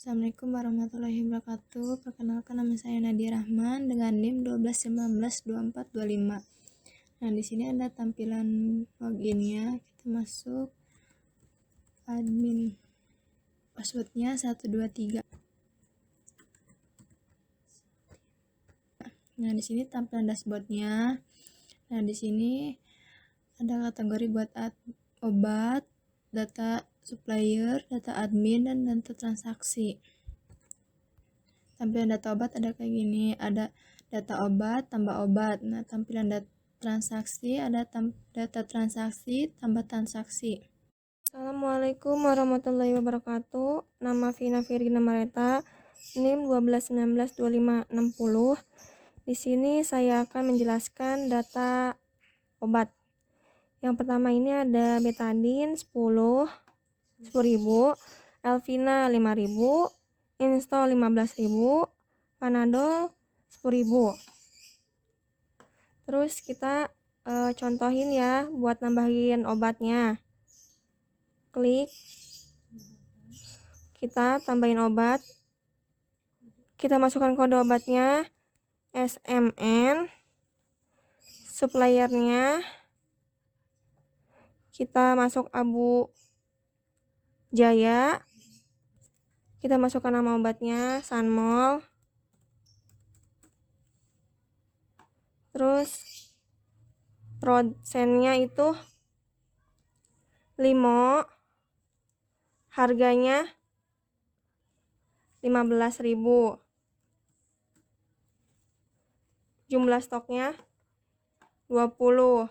Assalamualaikum warahmatullahi wabarakatuh. Perkenalkan, nama saya Nadia Rahman dengan NIM 12192425. Nah, di sini ada tampilan loginnya. Kita masuk admin. Passwordnya 123. Nah, di sini tampilan dashboardnya. Nah, di sini ada kategori buat obat, data supplier, data admin, dan data transaksi. Tampilan data obat ada kayak gini, ada data obat tambah obat. Nah, tampilan data transaksi ada data transaksi tambah transaksi. Assalamualaikum warahmatullahi wabarakatuh. Nama Vina Firgina Mareta, NIM 12192560. Di sini saya akan menjelaskan data obat. Yang pertama ini ada betadine 10.000, Elvina 5.000, Instol 15.000, Panadol 10.000. Terus kita contohin ya buat nambahin obatnya. Klik, kita tambahin obat, kita masukkan kode obatnya, SMN, suppliernya kita masuk Abu Jaya, kita masukkan nama obatnya, Sanmol, terus prosennya itu 5, harganya 15.000, jumlah stoknya 20.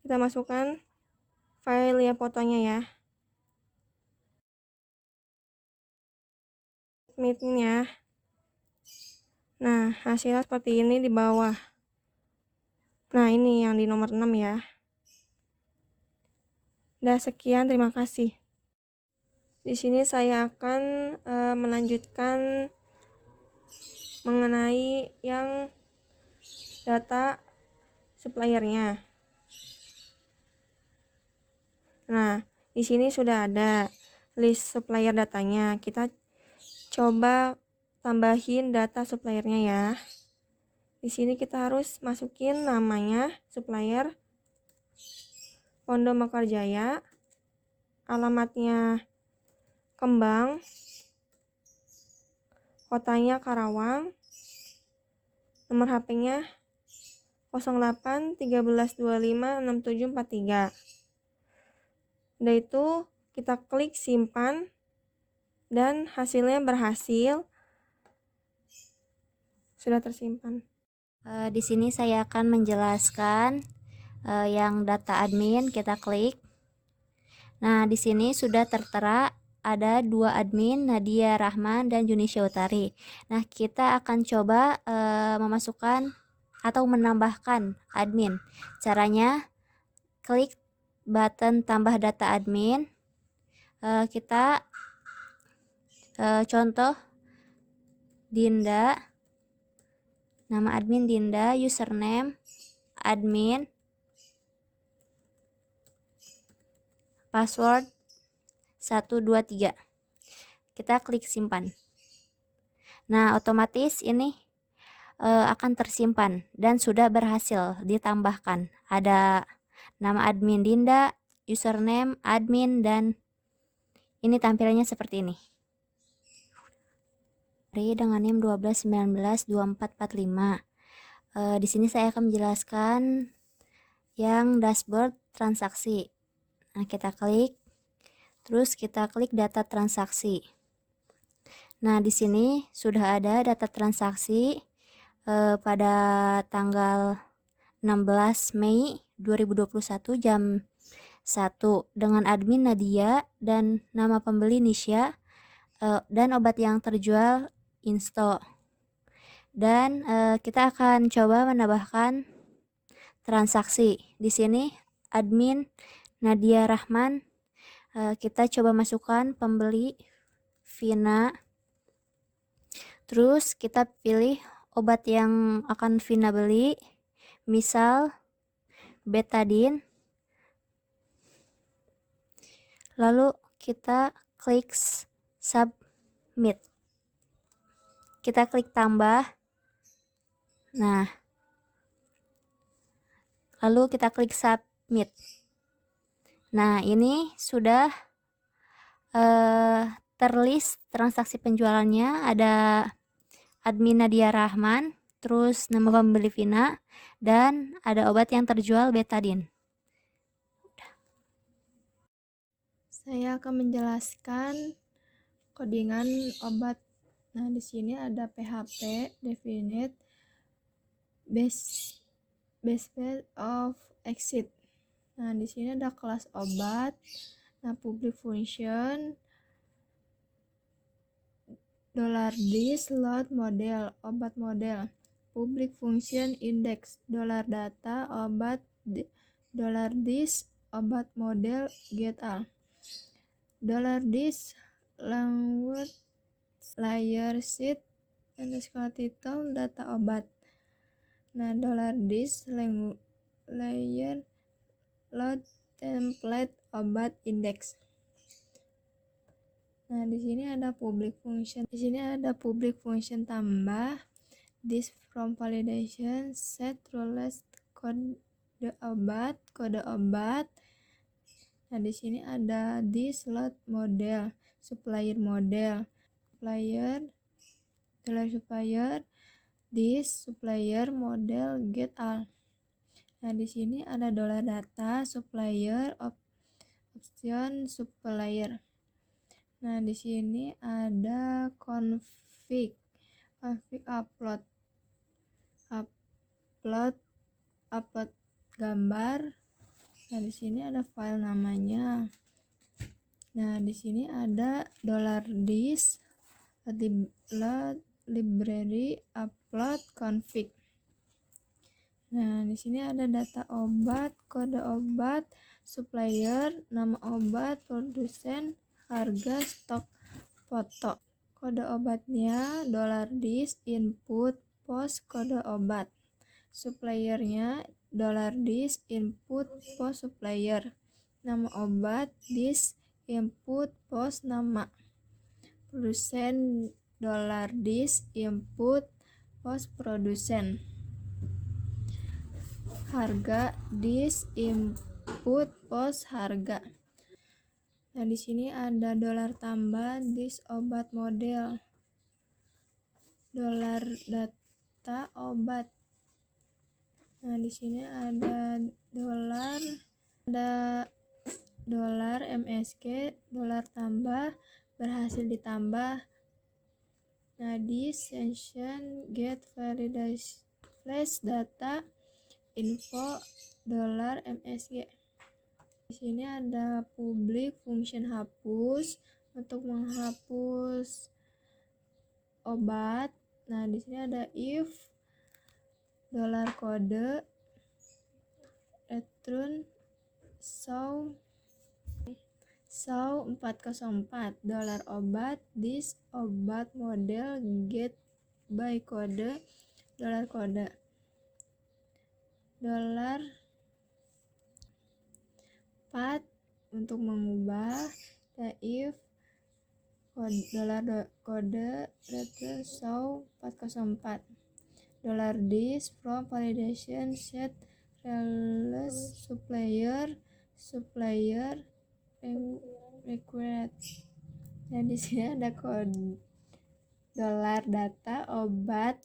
Kita masukkan file ya, fotonya ya, submitnya. Nah, hasilnya seperti ini di bawah. Nah, ini yang di nomor 6 ya. Udah, sekian, terima kasih. Di sini saya akan melanjutkan mengenai yang data suppliernya. Nah, di sini sudah ada list supplier datanya. Kita coba tambahin data suppliernya ya. Di sini kita harus masukin namanya supplier, Pondok Mekarjaya, alamatnya Kembang, kotanya Karawang, nomor HP-nya 08 13 25 6743. Udah itu kita klik simpan dan hasilnya berhasil, sudah tersimpan. Di sini saya akan menjelaskan yang data admin. Kita klik. Nah, di sini sudah tertera ada 2 admin, Nadia Rahman dan Junisha Utari. Nah, kita akan coba memasukkan atau menambahkan admin. Caranya klik button tambah data admin. Kita contoh Dinda, nama admin Dinda, username admin, password 123. Kita klik simpan. Nah, otomatis ini akan tersimpan dan sudah berhasil ditambahkan. Ada nama admin Dinda, username admin, dan ini tampilannya seperti ini. Dengan NIM 12192445. Di sini saya akan menjelaskan yang dashboard transaksi. Nah, kita klik, terus kita klik data transaksi. Nah, di sini sudah ada data transaksi pada tanggal 16 Mei 2021 jam 1 dengan admin Nadia dan nama pembeli Nisha, dan obat yang terjual Insto. Dan kita akan coba menambahkan transaksi. Di sini admin Nadia Rahman, kita coba masukkan pembeli Vina. Terus kita pilih obat yang akan Vina beli, misal betadine. lalu kita klik submit, kita klik tambah. Nah, lalu kita klik submit. Nah, ini sudah terlist transaksi penjualannya, ada admin Nadia Rahman, terus nama pembeli Vina, dan ada obat yang terjual betadine. Saya akan menjelaskan codingan obat. Nah, di sini ada PHP, definite, base of exit. Nah, di sini ada kelas obat. Nah, public function, $dis load model, obat model. Public function index, $data, obat, $dis, obat model, get all. $dis language layer sheet underscore title data obat. Nah, $dis layer load template obat index. Nah, di sini ada public function. Di sini ada public function tambah this from validation set rules kode obat. Nah, di sini ada this load model, supplier model, supplier, this supplier model get all. Nah, di sini ada $data supplier option supplier. Nah, di sini ada config upload gambar. Nah, di sini ada file namanya. Nah, di sini ada $dis library upload config. Nah, di sini ada data obat, kode obat, supplier, nama obat, produsen, harga, stok, foto. Kode obatnya $dis input post kode obat. Suppliernya $dis input post supplier. Nama obat dis input post nama. Produsen $dis input post produsen. Harga dis input post harga. Nah, di sini ada $ tambah dis obat model, $data obat. Nah, di sini ada $ MSG, $tambah berhasil ditambah. Nah, di session get validation flash data info $MSG. Di sini ada public function hapus untuk menghapus obat. Nah, di sini ada if $kode return show 404 $obat dis obat model get by kode $kode $4 untuk mengubah. If kode return show 404 $dis from validation set release supplier required. Nah, di sini ada kode $data obat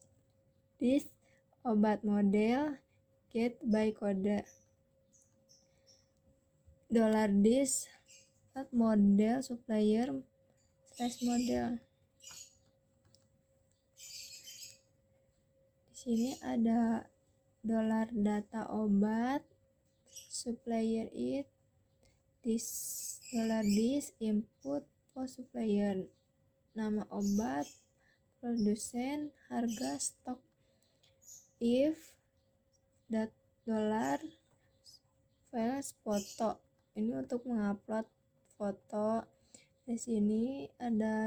dis obat model get by kode $dis model supplier /model. Di sini ada $data obat supplier it dis input post supplier, nama obat, produsen, harga, stok. If files foto, ini untuk mengupload foto. Di sini ada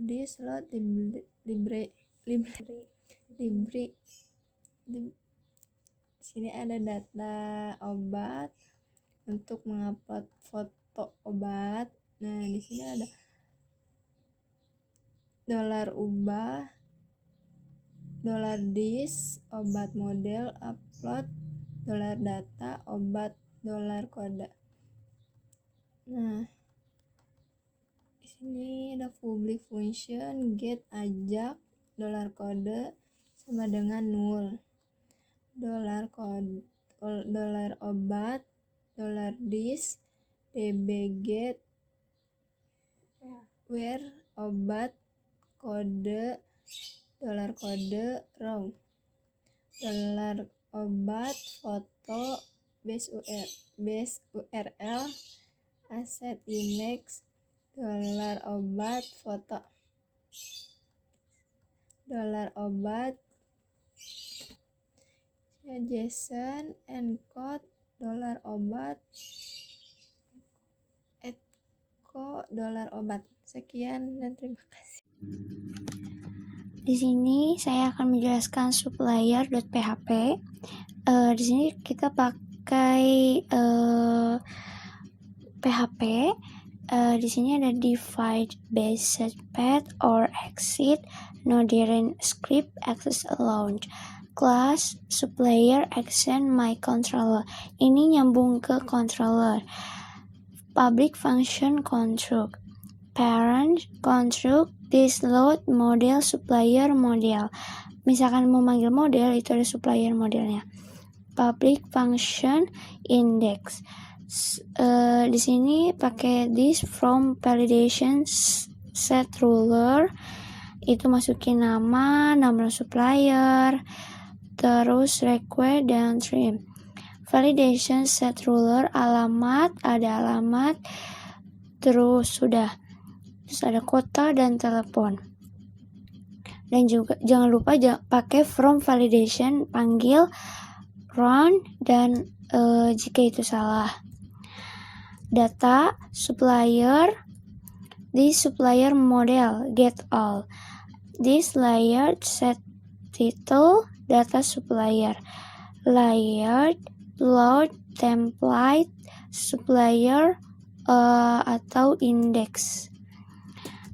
$dis load library. Di sini ada data obat untuk mengupload foto foto obat. Nah, di sini ada dolar ubah, dolar dis, obat model, upload, dolar data, obat, dolar kode. Nah, di sini ada public function, get, ajak, dolar kode sama dengan null. Dolar kode, dolar obat, dolar dis, db get, where, obat, kode, dolar kode, raw, dolar obat, foto, base URL, aset index, dolar obat, foto, dolar obat, JSON, encode, dolar obat, echo, dolar obat. Sekian dan terima kasih. Di sini saya akan menjelaskan supplier.php. Di sini kita pakai PHP. Di sini ada divide, base, set, path, or exit, no direct script, access allowed, class, supplier, action, my controller. Ini nyambung ke controller. Public function construct, parent construct, this load, model, supplier, model. Misalkan mau manggil model, itu ada supplier modelnya. Public function index. Di sini pakai this from validation set ruler, itu masukin nama supplier, terus request dan trim. Validation set ruler, alamat, ada alamat, terus ada kota dan telepon. Dan juga jangan lupa pakai from validation, panggil, run, dan jika itu salah. Data, supplier, this supplier model, get all. This layer, set title, data supplier. Layered, load, template, supplier, atau index.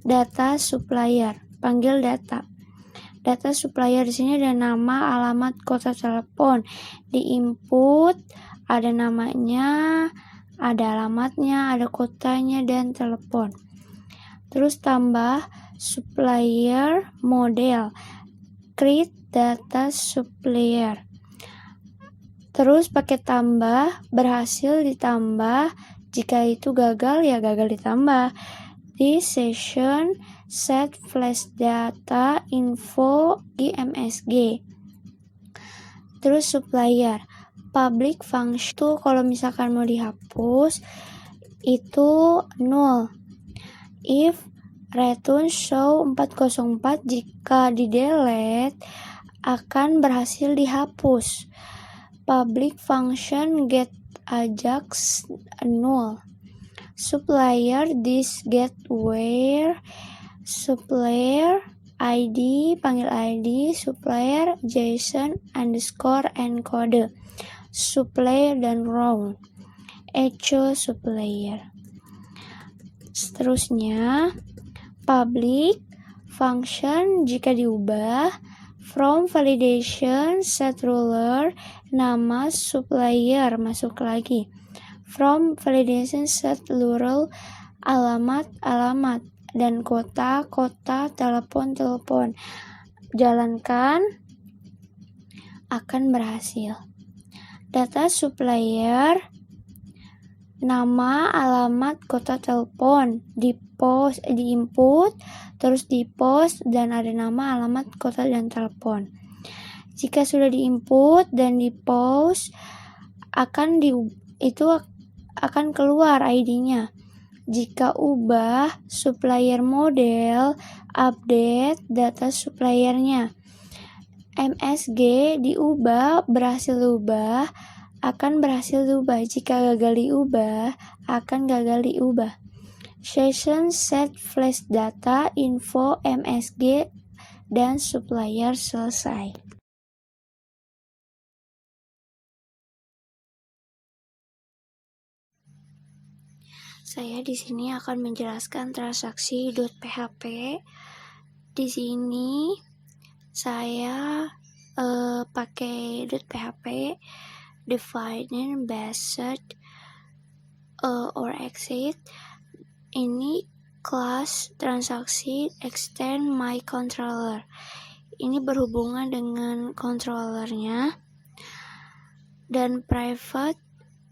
Data supplier, panggil data. Data supplier di sini ada nama, alamat, kota, telepon. Di input ada namanya, ada alamatnya, ada kotanya, dan telepon. Terus tambah supplier model, create data supplier. Terus pakai tambah, berhasil ditambah, jika itu gagal ya gagal ditambah. This session set flash data info IMSG. Terus supplier, public function itu kalau misalkan mau dihapus itu null. If return show 404, jika di delete akan berhasil dihapus. Public function get ajax null. Supplier this get where, supplier ID, panggil ID, supplier JSON underscore encode, supplier dan round, echo supplier. Seterusnya public function jika diubah, from validation set ruler, nama supplier masuk lagi. From validation set ruler, alamat, dan kota, telepon. Jalankan, akan berhasil. Data supplier, nama, alamat, kota, telepon, di input, terus di post, dan ada nama, alamat, kota, dan telepon. Jika sudah di input dan di post, itu akan keluar ID-nya. Jika ubah supplier model, update data suppliernya. MSG diubah, berhasil diubah, akan berhasil diubah. Jika gagal diubah, akan gagal diubah. Session set flash data info MSG dan supplier selesai. Saya di sini akan menjelaskan transaksi .php. Di sini saya pakai .php defining based or exit. Ini kelas transaksi extend my controller. Ini berhubungan dengan controllernya. Dan private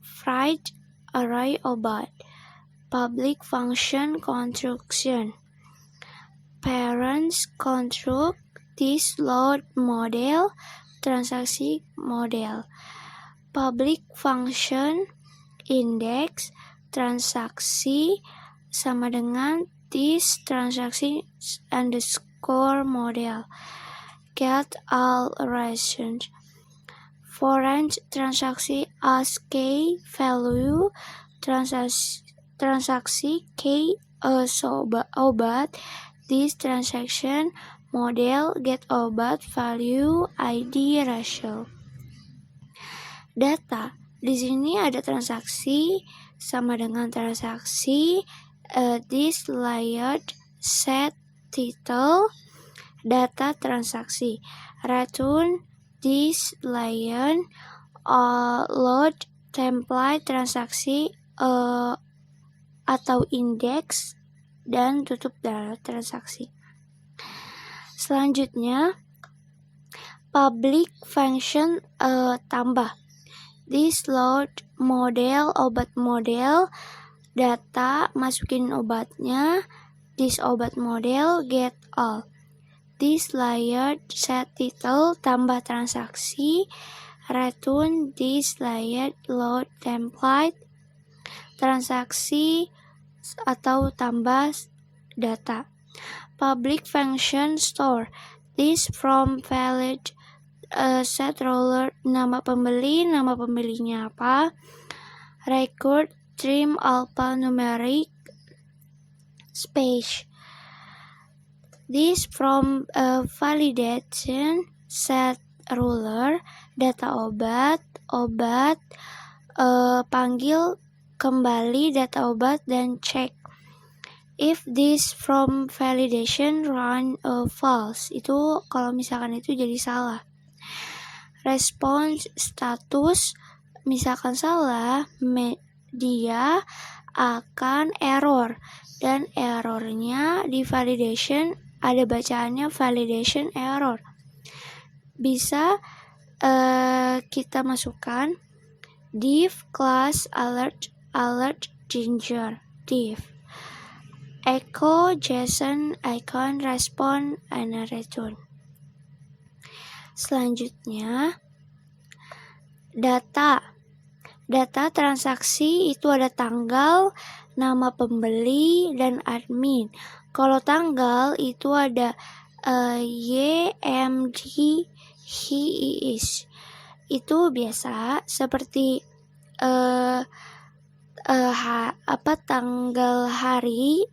fried array obat. Public function construction. Parents construct this load model, transaksi model. Public function index transaksi sama dengan this transaksi underscore model. Get all relations. Foreign transaksi as key value transaksi key obat. This transaction model get obat value ID ratio. Data. Di sini ada transaksi sama dengan transaksi this layered set title data transaksi. Return this layer load template transaksi atau indeks dan tutup data transaksi. Selanjutnya public function tambah. This load model obat model data masukin obatnya. This obat model get all. This layered set title tambah transaksi. Return this layered load template transaksi atau tambah data. Public function store. This from valid set roller nama pembelinya apa. Record trim alphanumeric space. This from validation set ruler data obat panggil kembali data obat dan cek. If this from validation run false, itu kalau misalkan itu jadi salah. Response status, misalkan salah, dia akan error dan errornya di validation ada bacaannya validation error. Bisa kita masukkan div class alert ginger div echo JSON icon respond and return. Selanjutnya data transaksi itu ada tanggal, nama pembeli dan admin. Kalau tanggal itu ada YMD he is. Itu biasa seperti tanggal hari,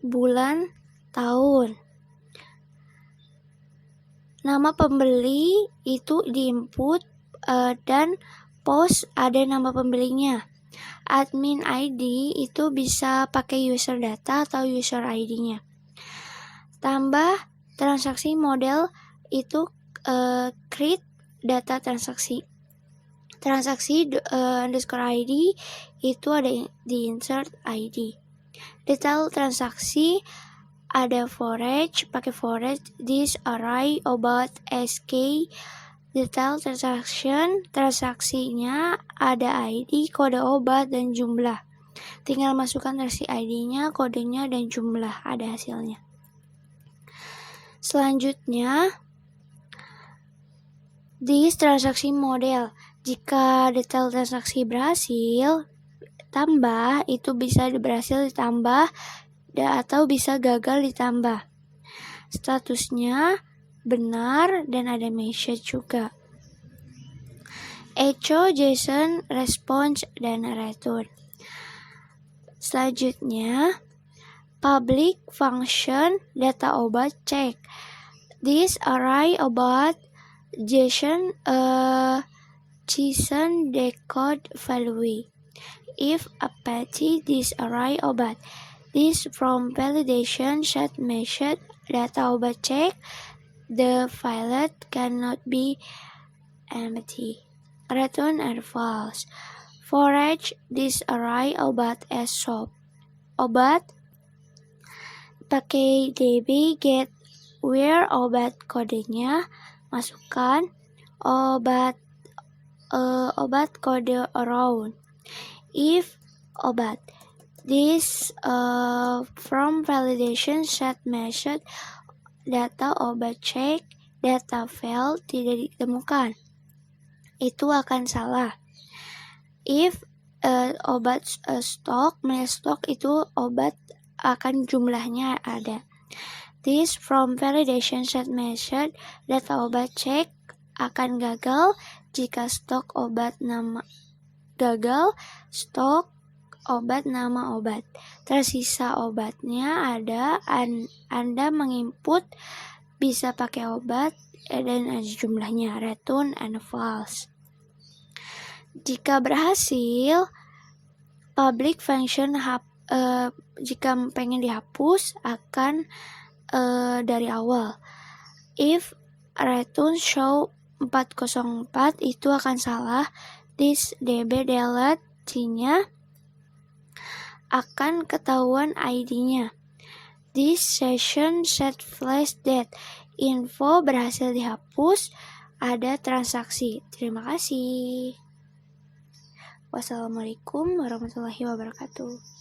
bulan, tahun. Nama pembeli itu diinput dan post ada nama pembelinya. Admin ID itu bisa pakai user data atau user ID-nya. Tambah transaksi model itu create data transaksi. Transaksi underscore ID itu ada di insert ID. Detail transaksi ada forage, pakai forage this array obat SK. Detail transaction, transaksinya ada ID, kode obat dan jumlah. Tinggal masukkan versi ID-nya, kodenya dan jumlah, ada hasilnya. Selanjutnya this transaksi model. Jika detail transaksi berhasil tambah, itu bisa berhasil ditambah atau bisa gagal ditambah. Statusnya benar dan ada message juga. Echo, JSON, response, dan return. Selanjutnya public function data obat check. This array obat JSON JSON decode value. If Apache this array obat. This from validation set method data obat check. The filet cannot be empty. Return and false. For each this array obat as soap. Obat pakai db get where obat kodenya, masukkan obat kode around. If obat this from validation set method data obat check data fail tidak ditemukan, itu akan salah. If obat stok itu obat akan jumlahnya ada. This from validation set method data obat check akan gagal jika stok obat nama gagal, stok obat nama obat. Tersisa obatnya ada, Anda menginput bisa pakai obat dan ada jumlahnya, return and false. Jika berhasil, public function jika pengen dihapus akan dari awal. If return show 404 itu akan salah. This db delete nya akan ketahuan ID-nya. This session set flash date info berhasil dihapus, ada transaksi. Terima kasih. Wassalamualaikum warahmatullahi wabarakatuh.